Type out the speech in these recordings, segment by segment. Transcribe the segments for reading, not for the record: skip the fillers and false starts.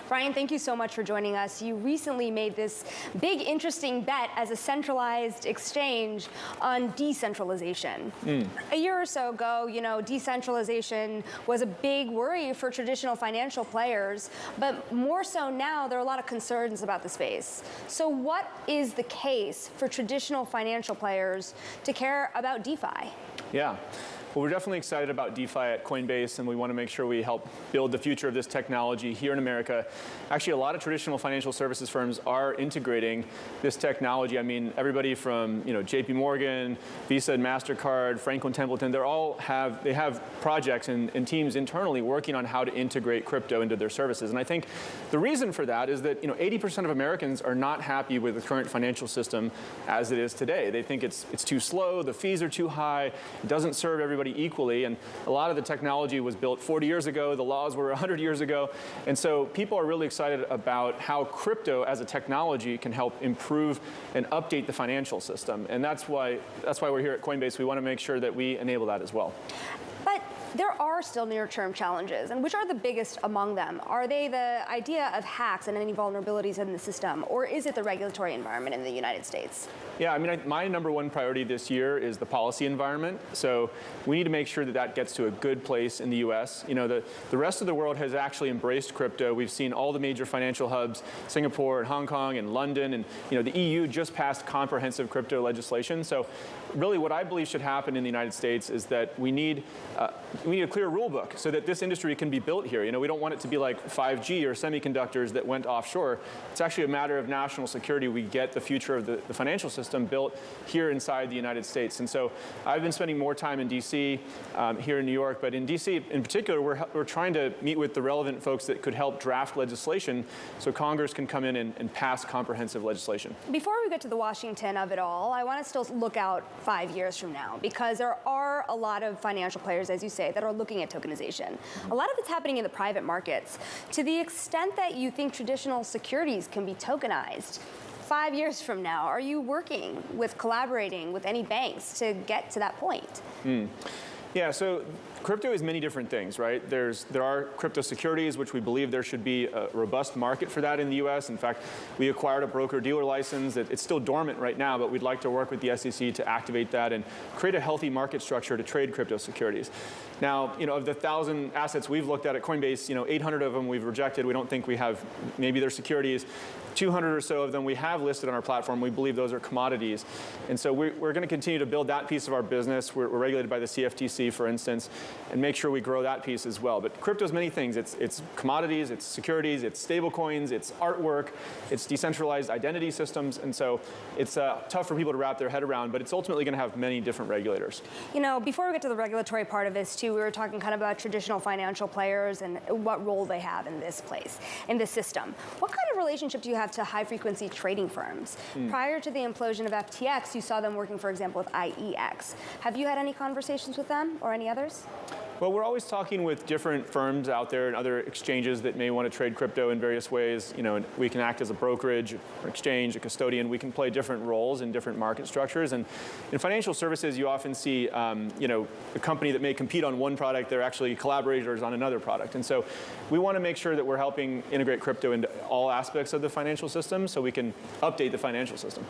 Brian, thank you so much for joining us. You recently made this big, interesting bet as a centralized exchange on decentralization. A year or so ago, decentralization was a big worry for traditional financial players, but more so now, there are a lot of concerns about the space. So what is the case for traditional financial players to care about DeFi? Yeah. Well, we're definitely excited about DeFi at Coinbase, and we want to make sure we help build the future of this technology here in America. Actually, a lot of traditional financial services firms are integrating this technology. I mean, everybody from JP Morgan, Visa and MasterCard, Franklin Templeton, they have projects and teams internally working on how to integrate crypto into their services. And I think the reason for that is that 80% of Americans are not happy with the current financial system as it is today. They think it's too slow, the fees are too high, it doesn't serve everybody equally, and a lot of the technology was built 40 years ago, the laws were 100 years ago, and so people are really excited about how crypto as a technology can help improve and update the financial system, and that's why we're here at Coinbase. We want to make sure that we enable that as well. But there are still near-term challenges, and which are the biggest among them? Are they the idea of hacks and any vulnerabilities in the system, or is it the regulatory environment in the United States? Yeah, I mean, my number one priority this year is the policy environment. So we need to make sure that that gets to a good place in the US. The rest of the world has actually embraced crypto. We've seen all the major financial hubs, Singapore and Hong Kong and London, and the EU just passed comprehensive crypto legislation. So really what I believe should happen in the United States is that we need a clear rule book so that this industry can be built here. We don't want it to be like 5G or semiconductors that went offshore. It's actually a matter of national security. We get the future of the financial system built here inside the United States. And so I've been spending more time in DC, here in New York, but in DC in particular, we're trying to meet with the relevant folks that could help draft legislation so Congress can come in and pass comprehensive legislation. Before we get to the Washington of it all, I want to still look out 5 years from now, because there are a lot of financial players, as you say, that are looking at tokenization. A lot of it's happening in the private markets. To the extent that you think traditional securities can be tokenized, 5 years from now, are you collaborating with any banks to get to that point? Yeah, so crypto is many different things, right? There are crypto securities, which we believe there should be a robust market for that in the US. In fact, we acquired a broker-dealer license. It's still dormant right now, but we'd like to work with the SEC to activate that and create a healthy market structure to trade crypto securities. Now, of the 1,000 assets we've looked at Coinbase, 800 of them we've rejected. We don't think we have, maybe they're securities. 200 or so of them we have listed on our platform. We believe those are commodities. And so we're going to continue to build that piece of our business. We're regulated by the CFTC, for instance, and make sure we grow that piece as well. But crypto is many things. It's commodities, it's securities, it's stable coins, it's artwork, it's decentralized identity systems. And so it's tough for people to wrap their head around, but it's ultimately going to have many different regulators. Before we get to the regulatory part of this, too, we were talking kind of about traditional financial players and what role they have in this system. What kind of relationship do you have to high-frequency trading firms? Prior to the implosion of FTX, you saw them working, for example, with IEX. Have you had any conversations with them or any others? Well, we're always talking with different firms out there and other exchanges that may want to trade crypto in various ways. We can act as a brokerage, an exchange, a custodian. We can play different roles in different market structures. And in financial services, you often see, a company that may compete on one product, they're actually collaborators on another product. And so we want to make sure that we're helping integrate crypto into all aspects of the financial system so we can update the financial system.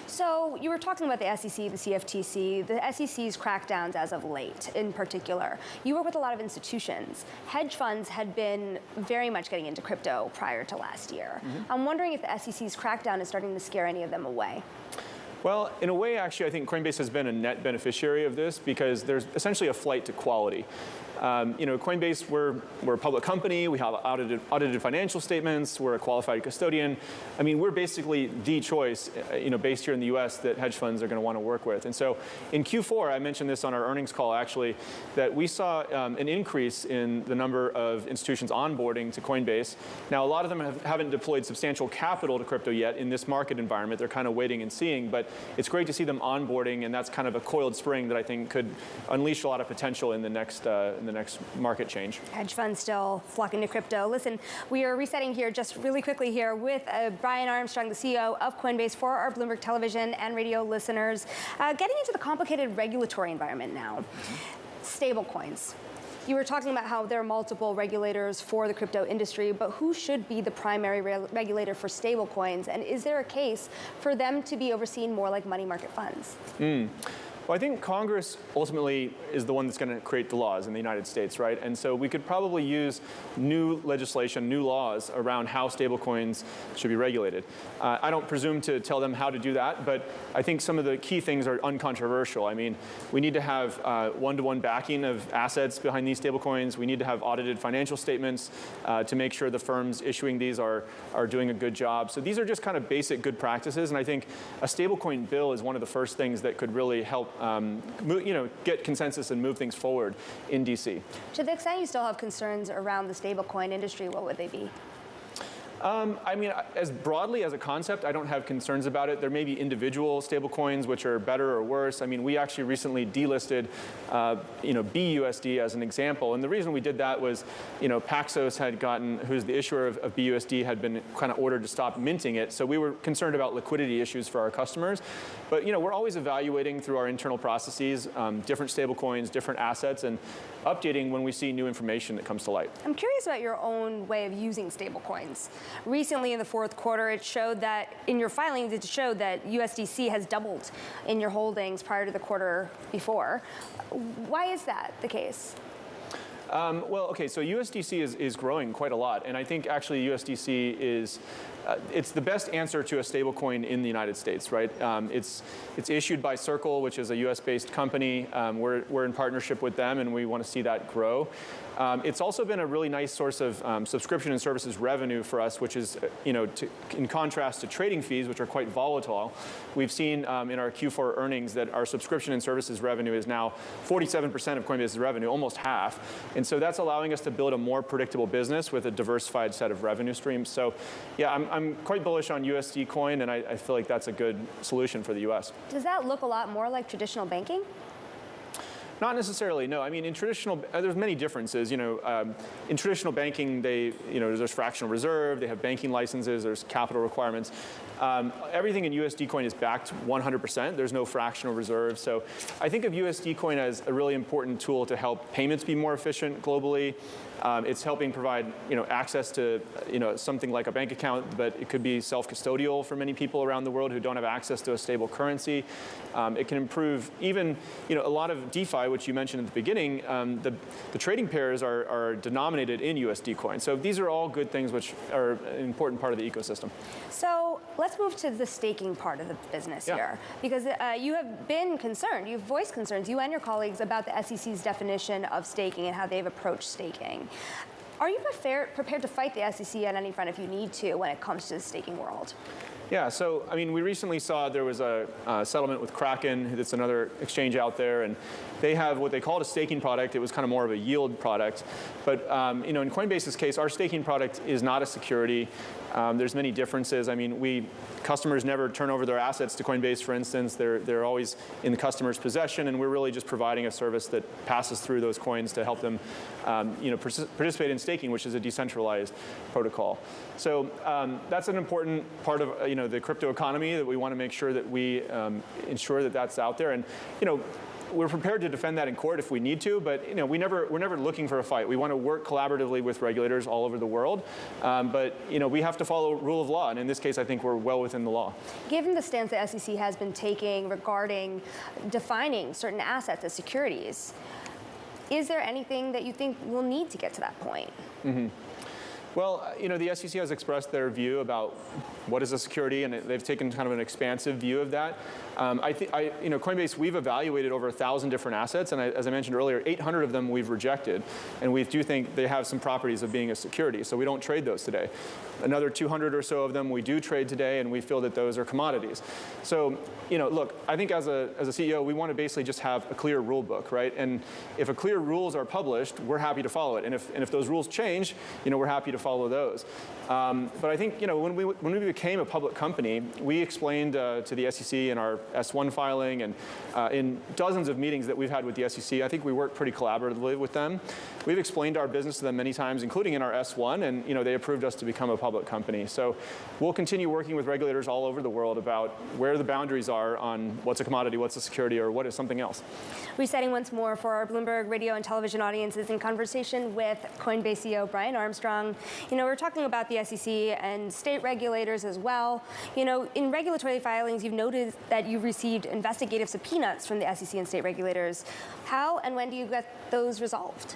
So you were talking about the SEC, the CFTC, the SEC's crackdowns as of late in particular. You work with a lot of institutions. Hedge funds had been very much getting into crypto prior to last year. I'm wondering if the SEC's crackdown is starting to scare any of them away. Well, in a way, actually, I think Coinbase has been a net beneficiary of this because there's essentially a flight to quality. Coinbase, we're a public company. We have audited financial statements. We're a qualified custodian. I mean, we're basically the choice, based here in the U.S. that hedge funds are going to want to work with. And so in Q4, I mentioned this on our earnings call, actually, that we saw an increase in the number of institutions onboarding to Coinbase. Now, a lot of them haven't deployed substantial capital to crypto yet in this market environment. They're kind of waiting and seeing. But it's great to see them onboarding, and that's kind of a coiled spring that I think could unleash a lot of potential in the next market change. Hedge funds still flocking to crypto. Listen, we are resetting here just really quickly here with Brian Armstrong, the CEO of Coinbase, for our Bloomberg television and radio listeners. Getting into the complicated regulatory environment now. Stable coins. You were talking about how there are multiple regulators for the crypto industry, but who should be the primary regulator for stablecoins? And is there a case for them to be overseen more like money market funds? Well, I think Congress ultimately is the one that's going to create the laws in the United States, right? And so we could probably use new legislation, new laws around how stablecoins should be regulated. I don't presume to tell them how to do that, but I think some of the key things are uncontroversial. I mean, we need to have one-to-one backing of assets behind these stablecoins. We need to have audited financial statements to make sure the firms issuing these are doing a good job. So these are just kind of basic good practices, and I think a stablecoin bill is one of the first things that could really help get consensus and move things forward in DC. To the extent you still have concerns around the stablecoin industry, what would they be? I mean, as broadly as a concept, I don't have concerns about it. There may be individual stablecoins which are better or worse. I mean, we actually recently delisted, BUSD as an example, and the reason we did that was, Paxos had gotten, who's the issuer of BUSD, had been kind of ordered to stop minting it. So we were concerned about liquidity issues for our customers. But we're always evaluating through our internal processes different stablecoins, different assets, and updating when we see new information that comes to light. I'm curious about your own way of using stablecoins. Recently in the fourth quarter, it showed that, in your filings, it showed that USDC has doubled in your holdings prior to the quarter before. Why is that the case? So USDC is growing quite a lot, and I think actually USDC is it's the best answer to a stablecoin in the United States, right? It's issued by Circle, which is a U.S.-based company. We're in partnership with them, and we want to see that grow. It's also been a really nice source of subscription and services revenue for us, which is, in contrast to trading fees, which are quite volatile. We've seen in our Q4 earnings that our subscription and services revenue is now 47% of Coinbase's revenue, almost half. And so that's allowing us to build a more predictable business with a diversified set of revenue streams. So, yeah, I'm quite bullish on USD Coin, and I feel like that's a good solution for the U.S. Does that look a lot more like traditional banking? Not necessarily, no. I mean, in traditional, there's many differences. In traditional banking, there's fractional reserve, they have banking licenses, there's capital requirements. Everything in USD Coin is backed 100%. There's no fractional reserve. So I think of USD Coin as a really important tool to help payments be more efficient globally. It's helping provide, access to, something like a bank account, but it could be self-custodial for many people around the world who don't have access to a stable currency. It can improve even, a lot of DeFi, which you mentioned at the beginning. The trading pairs are denominated in USD Coin. So these are all good things which are an important part of the ecosystem. So let's move to the staking part of the business here, because you have been concerned, you've voiced concerns, you and your colleagues, about the SEC's definition of staking and how they've approached staking. Are you prepared to fight the SEC on any front if you need to when it comes to the staking world? Yeah, so I mean, we recently saw there was a settlement with Kraken, that's another exchange out there, and they have what they called a staking product. It was kind of more of a yield product, but in Coinbase's case, our staking product is not a security. There's many differences. I mean, customers never turn over their assets to Coinbase, for instance. They're always in the customer's possession, and we're really just providing a service that passes through those coins to help them, participate in staking, which is a decentralized protocol. So that's an important part of the crypto economy that we want to make sure that we ensure that that's out there. And we're prepared to defend that in court if we need to, but we're never looking for a fight. We want to work collaboratively with regulators all over the world, but we have to follow rule of law, and in this case, I think we're well within the law. Given the stance the SEC has been taking regarding defining certain assets as securities, is there anything that you think we'll need to get to that point? Mm-hmm. Well, the SEC has expressed their view about what is a security, and they've taken kind of an expansive view of that. Coinbase, we've evaluated over 1,000 different assets, and as I mentioned earlier, 800 of them we've rejected, and we do think they have some properties of being a security, so we don't trade those today. Another 200 or so of them we do trade today, and we feel that those are commodities. So, look, I think as a CEO, we want to basically just have a clear rule book, right? And if clear rules are published, we're happy to follow it, and if those rules change, we're happy to to follow those. But I think when we became a public company, we explained to the SEC in our S1 filing and in dozens of meetings that we've had with the SEC. I think we work pretty collaboratively with them. We've explained our business to them many times, including in our S1, and they approved us to become a public company. So we'll continue working with regulators all over the world about where the boundaries are on what's a commodity, what's a security, or what is something else. Resetting once more for our Bloomberg radio and television audiences in conversation with Coinbase CEO Brian Armstrong. We're talking about the SEC and state regulators as well. In regulatory filings, you've noted that you've received investigative subpoenas from the SEC and state regulators. How and when do you get those resolved?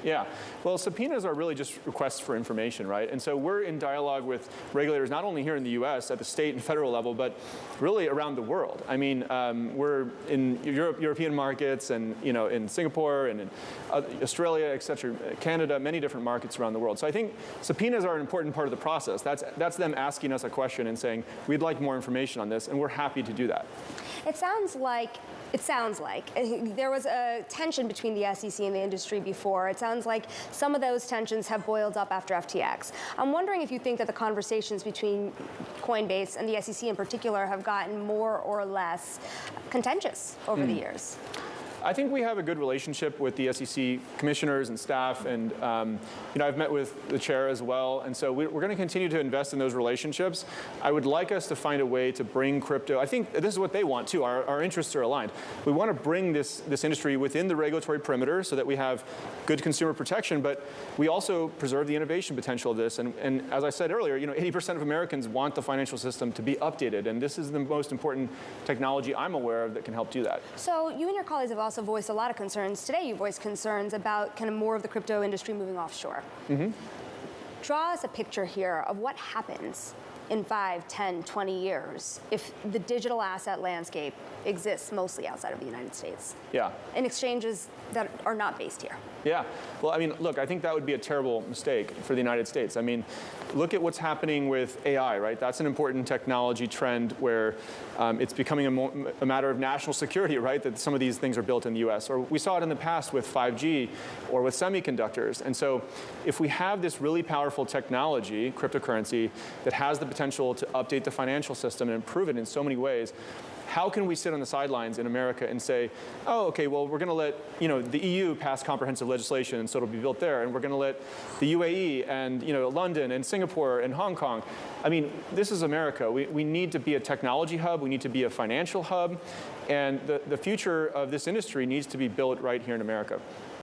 Yeah, well, subpoenas are really just requests for information, right? And so we're in dialogue with regulators, not only here in the US at the state and federal level, but really around the world. I mean, we're in European markets and, in Singapore and in Australia, et cetera, Canada, many different markets around the world. So I think subpoenas are an important part of the process. That's them asking us a question and saying, we'd like more information on this, and we're happy to do that. It sounds like there was a tension between the SEC and the industry before. It sounds like some of those tensions have boiled up after FTX. I'm wondering if you think that the conversations between Coinbase and the SEC in particular have gotten more or less contentious over the years. I think we have a good relationship with the SEC commissioners and staff, and I've met with the chair as well, and so we're going to continue to invest in those relationships. I would like us to find a way to bring crypto. I think this is what they want too. Our interests are aligned. We want to bring this industry within the regulatory perimeter so that we have good consumer protection, but we also preserve the innovation potential of this. And as I said earlier, 80% of Americans want the financial system to be updated, and this is the most important technology I'm aware of that can help do that. So you and your colleagues have also voiced a lot of concerns. Today you voiced concerns about kind of more of the crypto industry moving offshore. Mm-hmm. Draw us a picture here of what happens in 5, 10, 20 years if the digital asset landscape exists mostly outside of the United States. Yeah. In exchanges that are not based here. Yeah. Well, I mean, look, I think that would be a terrible mistake for the United States. I mean, look at what's happening with AI, right? That's an important technology trend where it's becoming a matter of national security, right? That some of these things are built in the US. Or we saw it in the past with 5G or with semiconductors. And so if we have this really powerful technology, cryptocurrency, that has the potential to update the financial system and improve it in so many ways, how can we sit on the sidelines in America and say, oh, okay, well, we're going to let the EU pass comprehensive legislation, and so it'll be built there, and we're going to let the UAE and London and Singapore and Hong Kong. I mean, this is America. We need to be a technology hub. We need to be a financial hub, and the future of this industry needs to be built right here in America.